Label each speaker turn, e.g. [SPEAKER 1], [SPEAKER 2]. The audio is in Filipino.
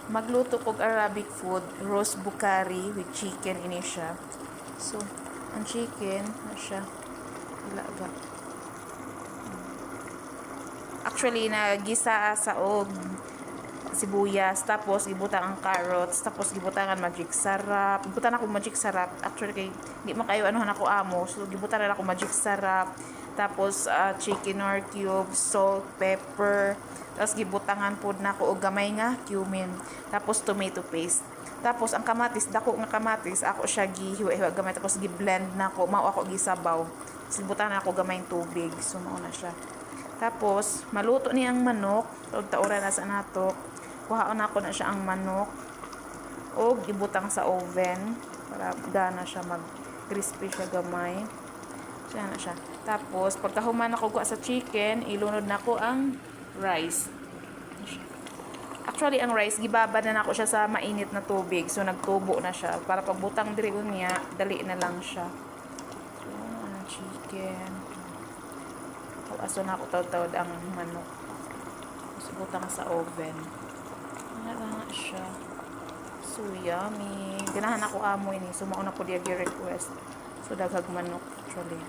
[SPEAKER 1] magluto kog Arabic food, roast bukhari with chicken ini siya. So, ang chicken na siya. Wala ba? Actually, nagisa sa og sibuyas, tapos gibutang ang carrots, tapos gibutangan magic sarap. Gibutan ako magic sarap. Actually, kay di man kayo anuhan ako amo. So, gibutan na ako magic sarap. Tapos, chicken or cubes, salt, pepper. Tapos, gibutangan po na ako og gamay nga cumin. Tapos, tomato paste. Tapos, ang kamatis, dako nga kamatis, ako siya gihiwa-hiwa gamay. Tapos, gi-blend na ako. Mao ako gisabaw. Tapos, gibutan na ako gamay tubig. So, mao na siya. Tapos, maluto niya ang manok. Taura na sa nato. Kuhaon ako na siya ang manok. O, ibutang sa oven. Para gana siya mag-crispy siya gamay. Siya na siya. Tapos, pagkahuman ako sa chicken, ilunod na ko ang rice. Actually, ang rice, gibabad na ako siya sa mainit na tubig. So, nagtubo na siya. Para pagbutang diri niya, dali na lang siya. So, ang chicken. Aso na ako tawad-tawad ang manok. So, butang sa oven. Nga siya. So, yummy. Ganahan ako amoy ni. So, mauna ko diya request. So, daghag manok actually.